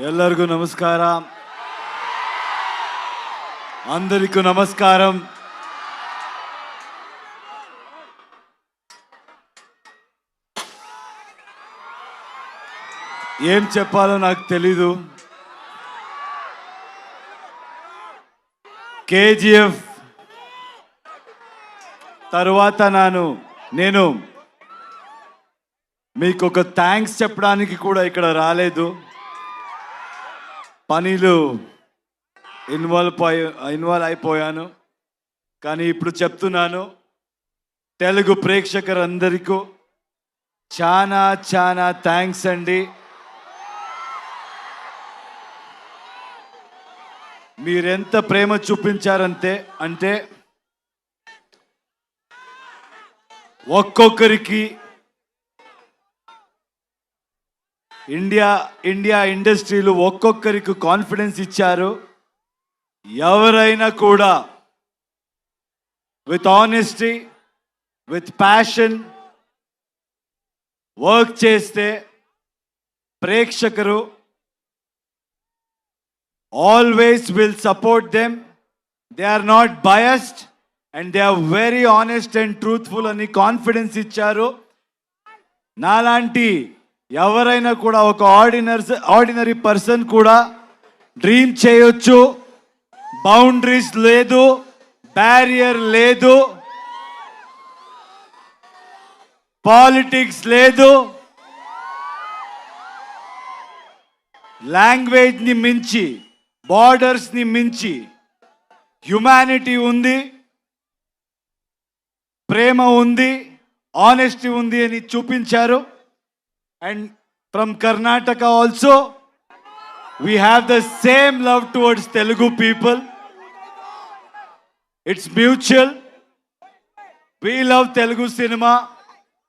ಎಲ್ಲರಿಗೂ ನಮಸ್ಕಾರ. అందరికీ నమస్కారం. ఏం చెప్పాలో నాకు తెలీదు. కేజీఎఫ్ తర్వాత నేను మీకు ఒక థ్యాంక్స్ చెప్పడానికి కూడా ఇక్కడ రాలేదు. పనిలో ఇన్వాల్వ్ అయిపోయాను. కానీ ఇప్పుడు చెప్తున్నాను, తెలుగు ప్రేక్షకులందరికీ చాలా చాలా థ్యాంక్స్ అండి. మీరెంత ప్రేమ చూపించారంటే ఒక్కొక్కరికి ఇండియా ఇండస్ట్రీలో ఒక్కొక్కరికి కాన్ఫిడెన్స్ ఇచ్చారు. ఎవరైనా కూడా with honesty, with passion work చేస్తే ప్రేక్షకులు always will support them. They are not biased and they are very honest and truthful అని కాన్ఫిడెన్స్ ఇచ్చారు. నాలాంటి ఎవరైనా కూడా ఒక ఆర్డినరీ పర్సన్ కూడా డ్రీమ్ చేయొచ్చు. బౌండరీస్ లేదు, బ్యారియర్ లేదు, పాలిటిక్స్ లేదు, లాంగ్వేజ్ ని మించి, బార్డర్స్ ని మించి హ్యుమానిటీ ఉంది, ప్రేమ ఉంది, ఆనెస్టీ ఉంది అని చూపించారు. And from Karnataka also we have the same love towards Telugu people. It's mutual. We love Telugu cinema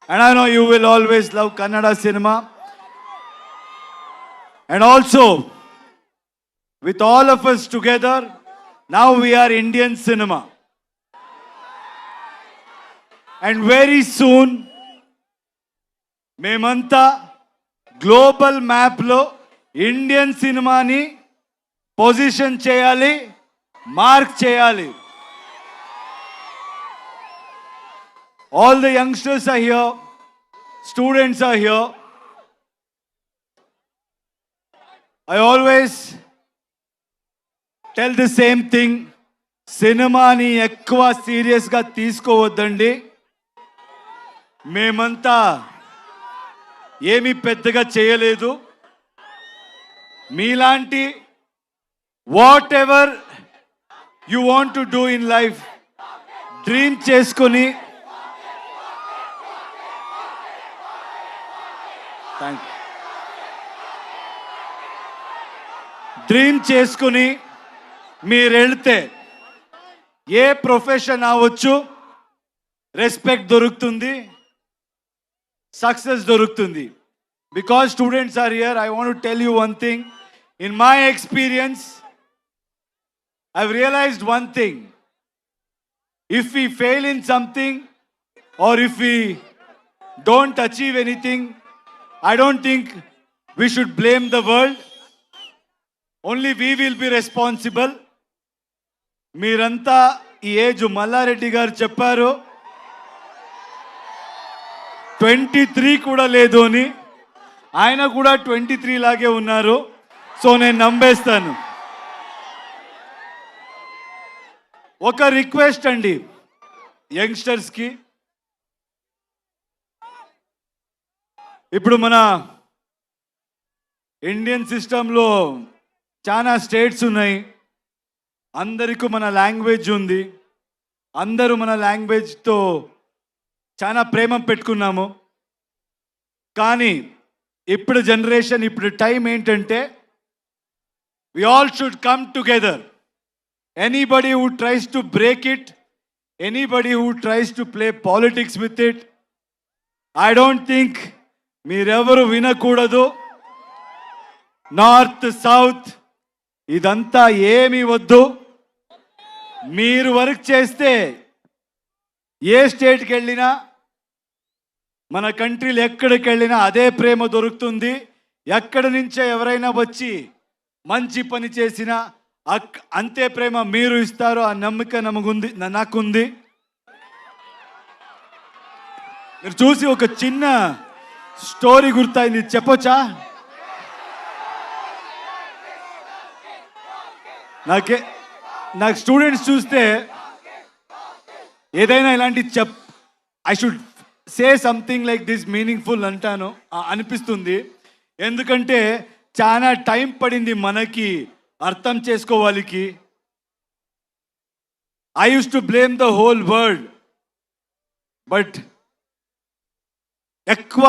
and I know you will always love Kannada cinema. And also with all of us together, now we are Indian cinema. And very soon మేమంతా global మ్యాప్లో Indian సినిమాని position చేయాలి, mark చేయాలి. All the youngsters are here, students are here. I always tell the same thing. సినిమాని ఎక్కువ సీరియస్గా తీసుకోవద్దండి. మేమంతా ఏమీ పెద్దగా చేయలేదు. మీలాంటి what ever you want to do in life dream చేసుకొని మీరు వెళ్తే ఏ ప్రొఫెషన్ అవ్వచ్చు, రెస్పెక్ట్ దొరుకుతుంది, సక్సెస్ దొరుకుతుంది. Because students are here, I want to tell you one thing. In my experience, I've realized one thing. If we fail in something or if we don't achieve anything, I don't think we should blame the world. Only we will be responsible. మీరంతా ఈ age Mallareddy గారు చెప్పారు 23 కూడా లేదు అని. ఆయన కూడా 23 లాగే ఉన్నారు. సో నేను నమ్మేస్తాను. ఒక రిక్వెస్ట్ అండి యంగ్స్టర్స్కి. ఇప్పుడు మన ఇండియన్ సిస్టంలో చాలా స్టేట్స్ ఉన్నాయి. అందరికీ మన లాంగ్వేజ్ ఉంది. అందరూ మన లాంగ్వేజ్తో చాలా ప్రేమ పెట్టుకున్నాము. కానీ ఇప్పుడు జనరేషన్, ఇప్పుడు టైం ఏంటంటే we all should come together. Anybody who tries to break it, anybody who tries to play politics with it, I don't think మీరెవరు వినకూడదు. నార్త్ సౌత్ ఇదంతా ఏమీ వద్దు. మీరు వర్క్ చేస్తే ఏ స్టేట్కి వెళ్ళినా, మన కంట్రీలో ఎక్కడికి వెళ్ళినా అదే ప్రేమ దొరుకుతుంది. ఎక్కడి నుంచో ఎవరైనా వచ్చి మంచి పని చేసిన అంతే ప్రేమ మీరు ఇస్తారు. ఆ నమ్మకం నమగుంది, నాకుంది. మీరు చూసి ఒక చిన్న స్టోరీ గుర్తయింది, చెప్పొచ్చా? నాకు స్టూడెంట్స్ చూస్తే ఏదైనా ఇలాంటి I should say something like this meaningful అంటాను అనిపిస్తుంది. ఎందుకంటే చాలా టైం పడింది మనకి అర్థం చేసుకోవాలికి. I use to blame the whole world, but ఎక్కువ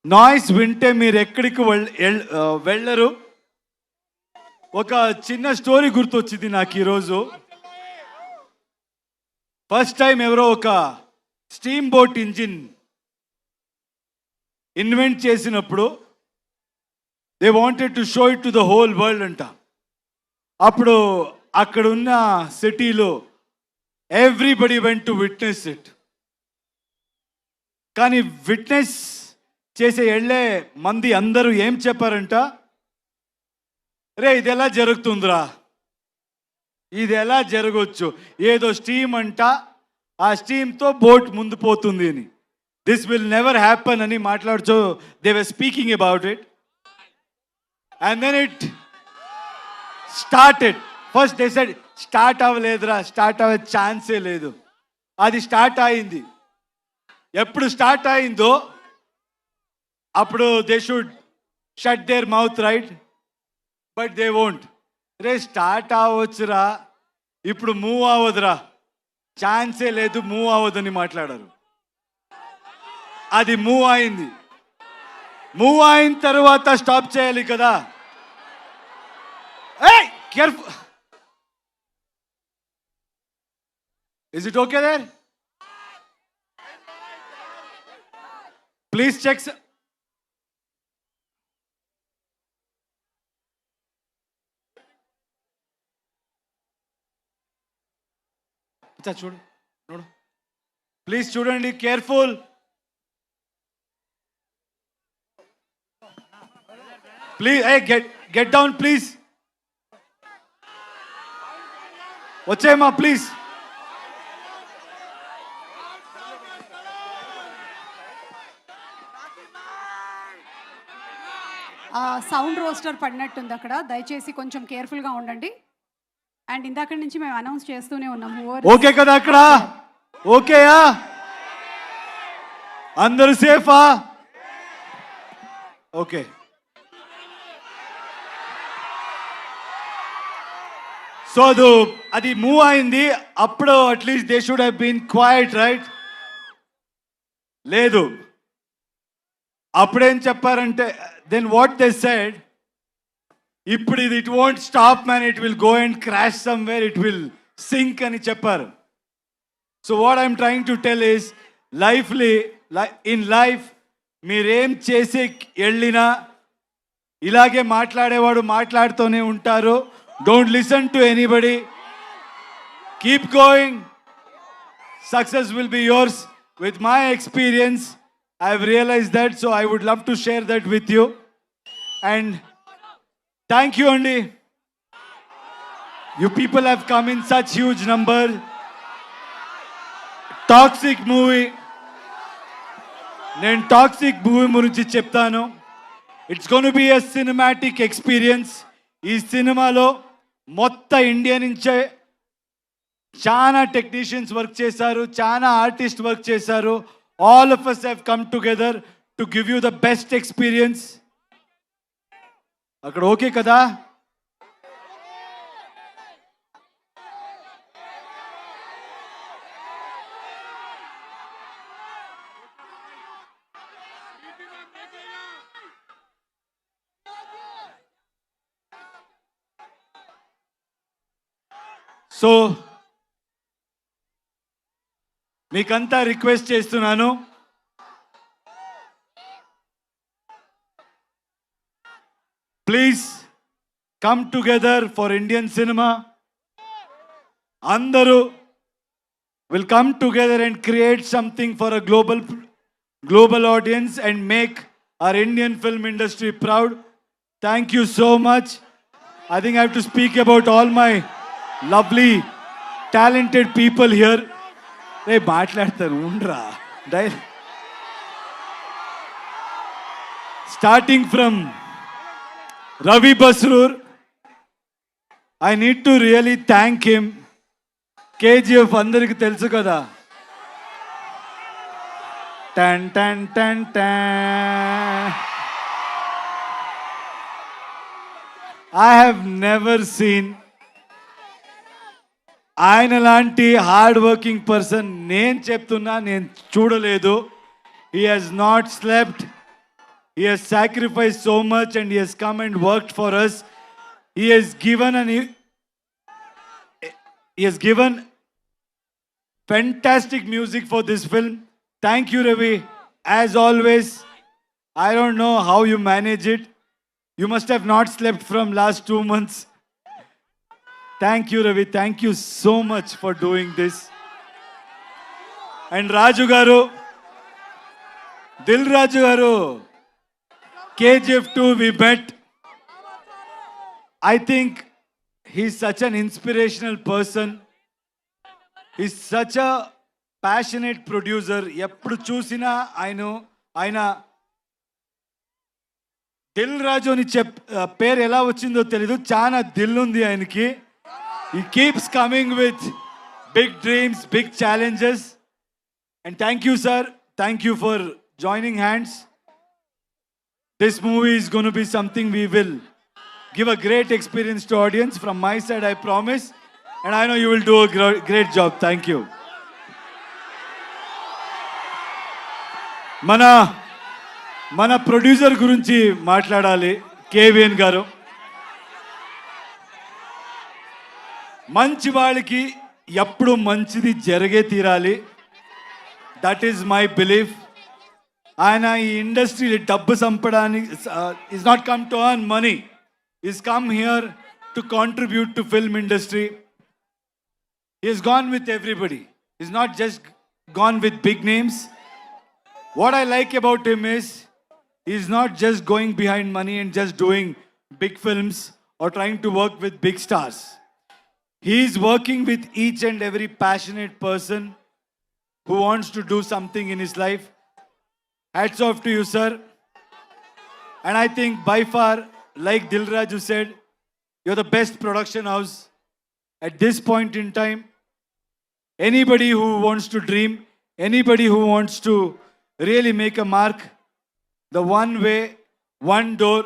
నాయిస్ వింటే మీరు ఎక్కడికి వెళ్ళరు. ఒక చిన్న స్టోరీ గుర్తొచ్చింది నాకు ఈరోజు. ఫస్ట్ టైం ఎవరో ఒక స్టీమ్ బోట్ ఇంజిన్ ఇన్వెంట్ చేసినప్పుడు they wanted to show it to the whole world అంట. అప్పుడు అక్కడ ఉన్న సిటీలో everybody went to witness it. కానీ విట్నెస్ చేసే వెళ్ళే మంది అందరూ ఏం చెప్పారంట, రే ఇది ఎలా జరుగుతుందిరా, ఇది ఎలా జరగవచ్చు, ఏదో స్టీమ్ అంట, ఆ స్టీమ్తో బోట్ ముందు పోతుంది అని. దిస్ విల్ నెవర్ హ్యాపన్ అని మాట్లాడుతూ they were speaking about it. And then it started. First they said start అవ్వలేదురా, స్టార్ట్ అవ్వే ఛాన్సే లేదు. అది స్టార్ట్ అయింది. ఎప్పుడు స్టార్ట్ అయిందో అప్పుడు they should shut their mouth, right? But they won't. రే స్టార్ట్ అవ్వచ్చురా, ఇప్పుడు మూవ్ అవ్వదురా, ఛాన్సే లేదు, మూవ్ అవ్వదని మాట్లాడారు. అది మూవ్ అయింది. మూవ్ అయిన తర్వాత స్టాప్ చేయాలి కదా. Careful. Is it okay there? Please check. చూడు చూడు ప్లీజ్, చూడండి, careful. Please get down please. వచ్చేయమ్మా ప్లీజ్. సౌండ్ రోస్టర్ పడినట్టుంది అక్కడ, దయచేసి కొంచెం కేర్ఫుల్గా ఉండండి. అండ్ ఇందాక నుంచి మేము అనౌన్స్ చేస్తూనే ఉన్నాము. ఓకే కదా అక్కడ? ఓకేయా? అందరూ సేఫా? ఓకే. సో అది మూవ్ అయింది. అప్పుడు at least they should have been quiet, right? లేదు. అప్పుడేం చెప్పారంటే, దెన్ వాట్ దే సెడ్, ఇప్పుడు ఇది it won't stop man, it will go and crash somewhere, it will sink అని చెప్పారు. So what I'm trying to tell is, in life మీరేం చేసి వెళ్ళినా ఇలాగే మాట్లాడేవాడు మాట్లాడుతూనే ఉంటారు. Don't listen to anybody, keep going, success will be yours. With my experience I have realized that, so I would love to share that with you. And thank you, Andy. You people have come in such huge number. Toxic movie. Nen toxic movie gurinchi cheptanu. It's going to be a cinematic experience. Ee cinema lo motta India nunche chaana technicians work chesaru, chaana artists work chesaru. All of us have come together to give you the best experience. అక్కడ okay కదా? So మీకంతా request చేస్తున్నాను, please come together for Indian cinema. అందరూ will come together and create something for a global audience and make our Indian film industry proud. Thank you so much. I think I have to speak about all my lovely, talented people here. Hey, మాట్లాడతాను ఉండరా. Starting from Ravi Basroor, I need to really thank him. KGF అందరికి తెలుసు కదా. Tan tan tan tan. I have never seen ఆయన లాంటి hard working person నేను చెప్తున్నా నేను చూడలేదు. He has not slept. He has sacrificed so much and he has come and worked for us. He has given fantastic music for this film. Thank you, Ravi. As always, I don't know how you manage it. You must have not slept from last 2 months. Thank you, Ravi. Thank you so much for doing this. And Raju Garu, Dil Raju Garu, KGF 2 we met. I think he's such an inspirational person. He's such a passionate producer. ఎప్పుడు చూసినా ఆయన దిల్ రాజు అని పేరు ఎలా వచ్చిందో తెలీదు, చాలా దిల్ ఉంది ఆయనకి. He keeps coming with big dreams, big challenges. And thank you, sir. Thank you for joining hands. This movie is going to be something we will give a great experience to audience. From my side, I promise. And I know you will do a great job. Thank you. మన producer గురించి మాట్లాడాలి. KVN గారు మంచి వాళ్ళకి ఎప్పుడు మంచిది జరిగే తీరాలి. That is my belief. ఆయన ఈ ఇండస్ట్రీ డబ్బు సంపడానికి is not come to earn money, is come here to contribute to film industry. Is gone with everybody, is not just gone with big names. What I like about him is he's not just going behind money and just doing big films or trying to work with big stars. He's working with each and every passionate person who wants to do something in his life. Hats off to you, sir. And I think by far, like Dilraju said, you're the best production house at this point in time. Anybody who wants to dream, anybody who wants to really make a mark, the one way, one door,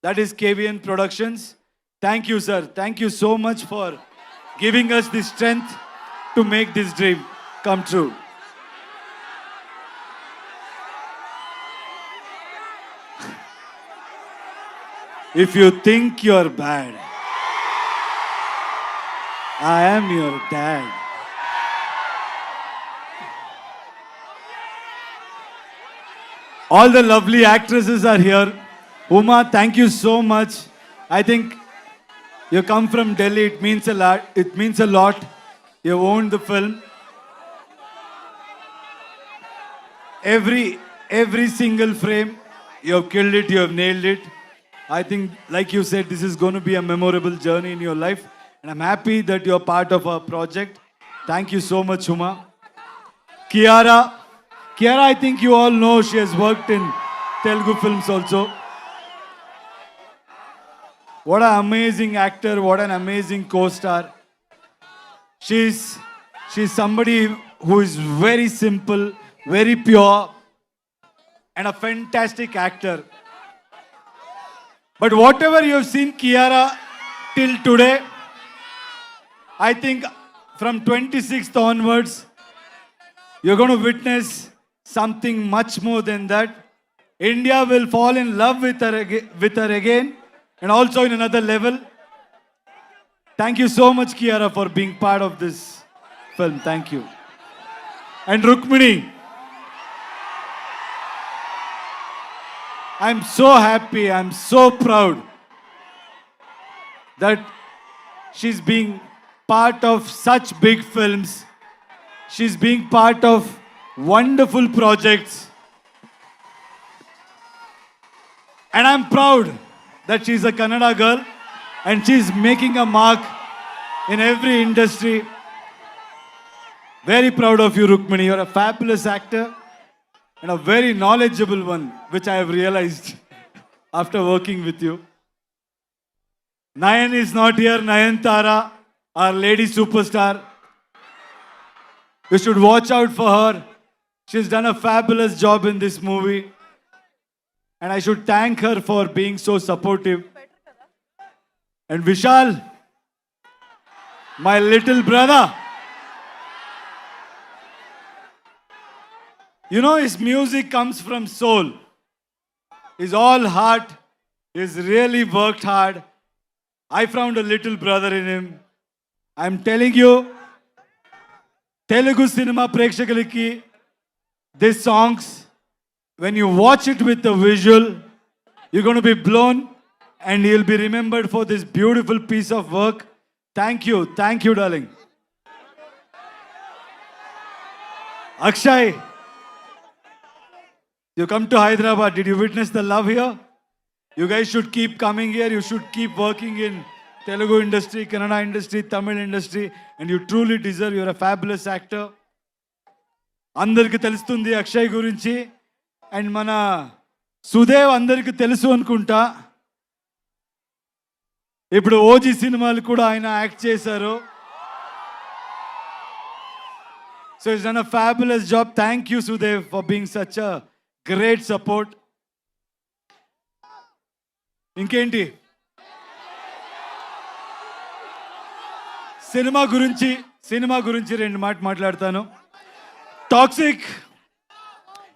that is KVN Productions. Thank you, sir. Thank you so much for giving us the strength to make this dream come true. If you think you're bad, I am your dad. All the lovely actresses are here. Uma, thank you so much. I think you come from Delhi. It means a lot. It means a lot. You owned the film. Every single frame, you have killed it. You have nailed it. I think, like you said, this is going to be a memorable journey in your life. And I'm happy that you're part of our project. Thank you so much, Uma. Kiara, I think you all know she has worked in Telugu films also. What an amazing actor, what an amazing co-star. She's somebody who is very simple, very pure, and a fantastic actor. But whatever you have seen Kiara till today, I think from 26th onwards, you're going to witness something much more than that. India will fall in love with her again, and also in another level. Thank you so much, Kiara, for being part of this film. Thank you. And Rukmini, I'm so happy, I'm so proud that she's being part of such big films. She's being part of wonderful projects. And I'm proud that she's a Kannada girl. and she's making a mark in every industry. Very proud of you, Rukmini. You're a fabulous actor and a very knowledgeable one, which I have realized after working with you. Nayan is not here. Nayantara, our lady superstar. You should watch out for her. She's done a fabulous job in this movie. And I should thank her for being so supportive. And Vishal, my little brother. You know, his music comes from soul. He's all heart. He's really worked hard. I found a little brother in him. I'm telling you, Telugu cinema ప్రేక్షకులకి these songs, when you watch it with the visual, you're going to be blown and you'll be remembered for this beautiful piece of work. Thank you, darling. Akshay, you come to Hyderabad. Did you witness the love here? You guys should keep coming here. You should keep working in Telugu industry, Kannada industry, Tamil industry, and you truly deserve. You're a fabulous actor. అందరికి తెలుస్తుంది అక్షయ్ గురించి. And మన సుదేవ్ అందరికి తెలుసు అనుకుంటా. ఇప్పుడు OG సినిమాలు కూడా ఆయన యాక్ట్ చేశారు. So it's done a fabulous job. Thank you Sudev for being such a great support. ఇంకేంటి సినిమా గురించి రెండు మాట్లాడతాను. Toxic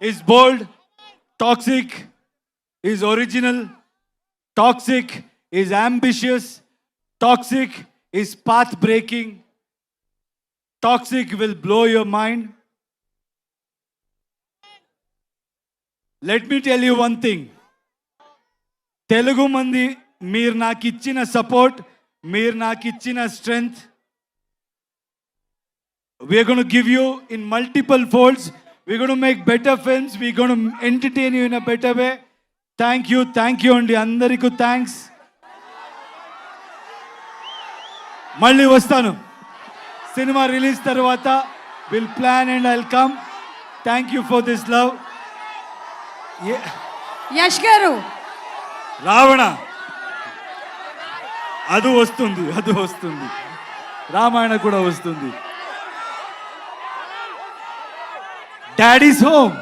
is bold, toxic is original, toxic is ambitious, toxic is path breaking, toxic will blow your mind. Let me tell you one thing. Telugu మంది, మీరు నాకు ఇచ్చిన support, మీరు నాకు ఇచ్చిన strength, we're going to give you in multiple folds. We're going to make better films. We're going to entertain you in a better way. Thank you అండి. అందరికీ thanks. మళ్ళీ వస్తాను సినిమా రిలీజ్ తర్వాత. Will plan and I'll come. Thank you for this love. Yash గారు, రావణ అది వస్తుంది, రామాయణ కూడా వస్తుంది. Daddy's home.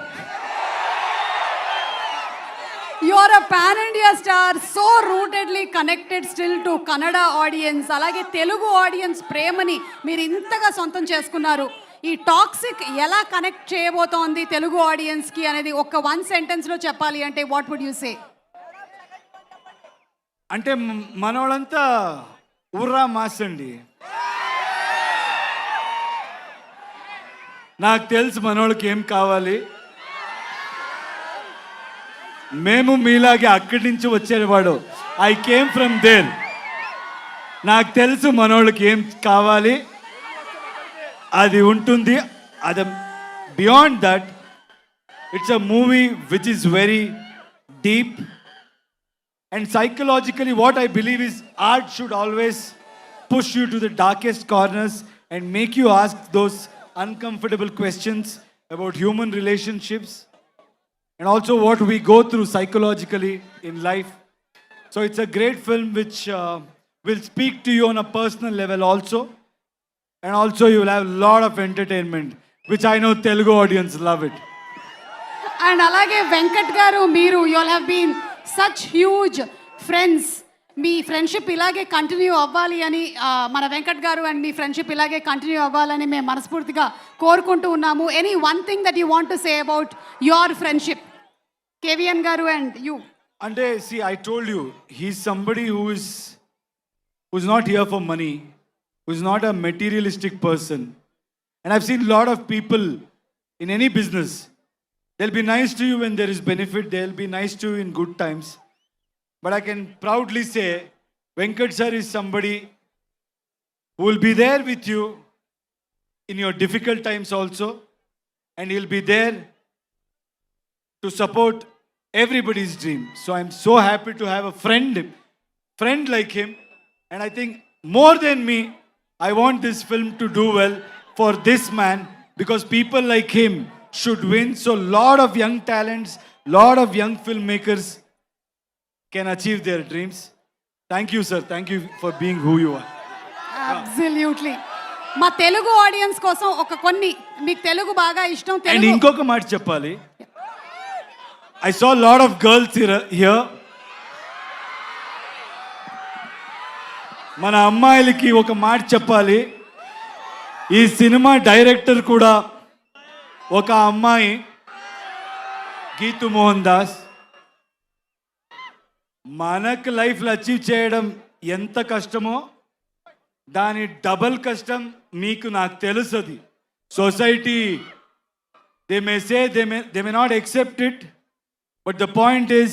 you are a pan India star, so rootedly connected still to Kannada audience. అలాగే తెలుగు ఆడియన్స్ ప్రేమని మీరు ఇంతగా సొంతం చేసుకున్నారు. ఈ టాక్సిక్ ఎలా కనెక్ట్ చేయబోతోంది తెలుగు ఆడియన్స్ కి అనేది ఒక వన్ సెంటెన్స్ లో చెప్పాలి అంటే వాట్ వుడ్ యు సే? అంటే మనోళ్ళంతా ఉర్రా మాస్ అండి. నాకు తెలుసు మనోళ్ళకి ఏం కావాలి. మేము మీలాగే అక్కడి నుంచి వచ్చేవాడు. I came from there. నాకు తెలుసు మనోళ్ళకి ఏం కావాలి, అది ఉంటుంది. అది beyond that it's a movie which is very deep and psychologically what I believe is art should always push you to the darkest corners and make you ask those uncomfortable questions about human relationships and also what we go through psychologically in life. So it's a great film which will speak to you on a personal level also, and also you will have a lot of entertainment which I know Telugu audience love it. And అలాగే వెంకట్ గారు, మీరు you all have been such huge friends. Me friendship ఇలాగే continue అవ్వాలి అని మన వెంకట్ గారు and me friendship ఇలాగే continue అవ్వాలని మేము మనస్ఫూర్తిగా కోరుకుంటూ ఉన్నాము. Any one thing that you want to say about your friendship, KVN గారు అండ్ యూ? అంటే see, I told you, he's somebody who's not here for money, who's not a materialistic person. And I've seen a lot of people in any business. They'll be nice to you when there is benefit. They'll be nice to you in good times. But I can proudly say, Venkat sir is somebody who will be there with you in your difficult times also. And he'll be there to support everybody's dream. So I'm so happy to have a friend like him. And I think more than me, I want this film to do well for this man because people like him should win. So lot of young talents, lot of young filmmakers can achieve their dreams. Thank you, sir. Thank you for being who you are. Absolutely. మా Telugu audience కోసం కొన్ని మీకు తెలుగు బాగా ఇష్టం And Telugu ఇంకొక మాట చెప్పాలి. I saw a lot of girls here. మన అమ్మాయిలకి ఒక మాట చెప్పాలి. ఈ సినిమా డైరెక్టర్ కూడా ఒక అమ్మాయి, గీతు మోహన్ దాస్. మనకు లైఫ్లో అచీవ్ చేయడం ఎంత కష్టమో దాని డబల్ కష్టం మీకు నాకు తెలుసది. Society they may say they may not accept it, but the point is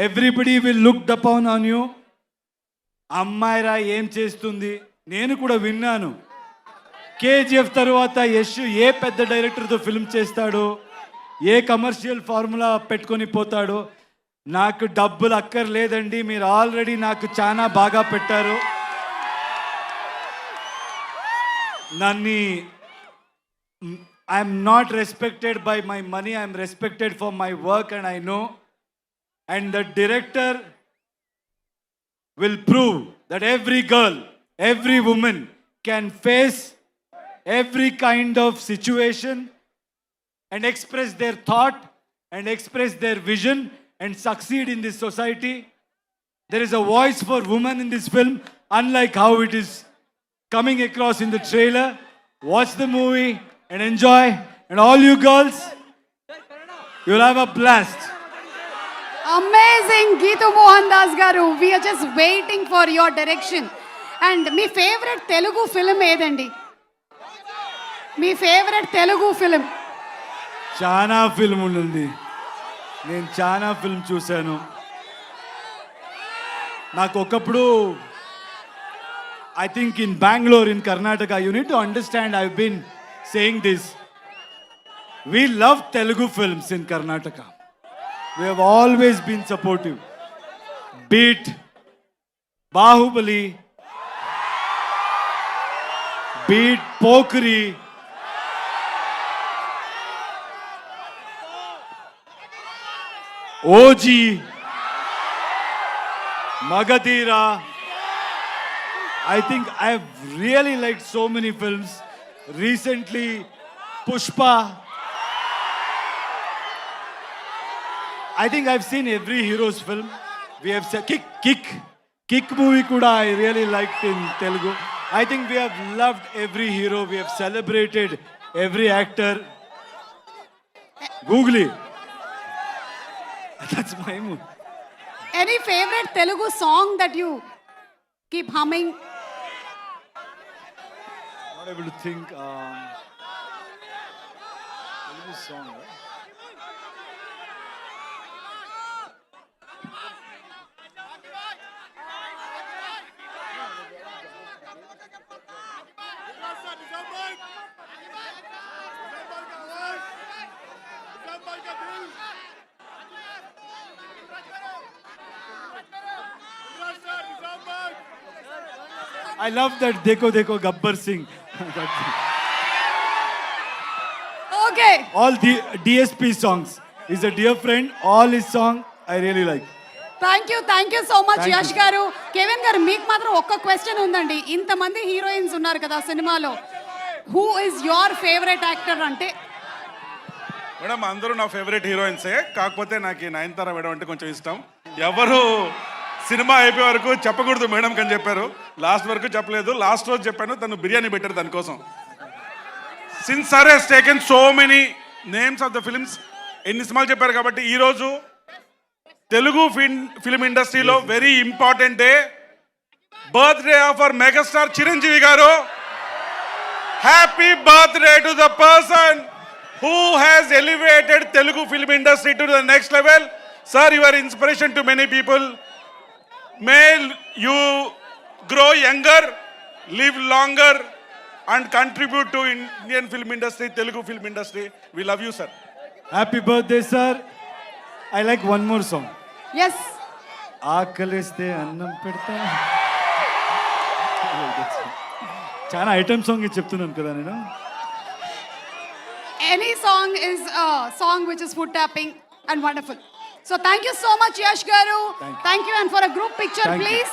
everybody will look upon on you. అమ్మాయిరా ఏం చేస్తుంది, నేను కూడా విన్నాను. కేజీఎఫ్ తర్వాత యశ్ ఏ పెద్ద డైరెక్టర్తో ఫిల్మ్ చేస్తాడో, ఏ కమర్షియల్ ఫార్ములా పెట్టుకొని పోతాడో. నాకు డబ్బులు అక్కర్లేదండి, మీరు ఆల్రెడీ నాకు చాలా బాగా పెట్టారు. నన్ను I'm not respected by my money, I'm respected for my work and I know. And the director will prove that every girl, every woman can face every kind of situation and express their thought and express their vision and succeed in this society. There is a voice for women in this film, unlike how it is coming across in the trailer. Watch the movie and enjoy. And all you girls, you'll have a blast. Amazing Geetu Mohan Das garu. We're just waiting for your direction. And మీ favourite Telugu film ఏదండి? మీ favourite Telugu film? చాలా film ఉంది, నేను చాలా film చూశాను. నాకు ఒకప్పుడు I think in Bengaluru, in Karnataka, you need to understand, I been saying this, we love Telugu films in Karnataka. We have always been supportive. Beat Bahubali, beat Pokri, OG, Magadira. I think I have really liked so many films. Recently, Pushpa. I think I've seen every hero's film. We have said Kick movie kuda I really liked in Telugu. I think we have loved every hero. We have celebrated every actor. Googly. That's my mood. Any favorite Telugu song that you keep humming? Not able to think. Telugu song, right? I love that Dekho Dekho Gabbar Singh. Okay. All the DSP songs. He's a dear friend. All his song I really like. Thank you so much Thank you. Yash గారు. Kevin గారు, మీకు మాత్రం ఒక్క question ఉందండి. ఇంతమంది heroines ఉన్నారు కదా సినిమాలో, who is your favourite actor అంటే? మేడం అందరూ నా ఫేవరెట్ హీరోయిన్సే, కాకపోతే నాకు ఈ నయనతార మేడం అంటే కొంచెం ఇష్టం. ఎవరు సినిమా అయిపోయే వరకు చెప్పకూడదు మేడం అని చెప్పారు, లాస్ట్ వరకు చెప్పలేదు. లాస్ట్ రోజు చెప్పాను, తను బిర్యానీ పెట్టారు దానికోసం. Since sir he's taken so many names of the films, ఎన్ని సినిమాలు చెప్పారు కాబట్టి ఈరోజు తెలుగు ఫిల్మ్ ఇండస్ట్రీలో very important day, birthday of our megastar Chiranjeevi garu. Happy birthday to the person who has elevated Telugu film industry to the next level. Sir, you are inspiration to many people. May you grow younger, live longer and contribute to Indian film industry, Telugu film industry. We love you, sir. Happy birthday, sir. I like one more song. Yes. ఆకలిస్తే అన్నం పెడతా. చాలా item song చెప్తున్నాను కదా నేను. Any song is a song which is foot tapping and wonderful. So thank you so much, Yash Garu. Thank you. Thank you, and for a group picture, Thank you. please.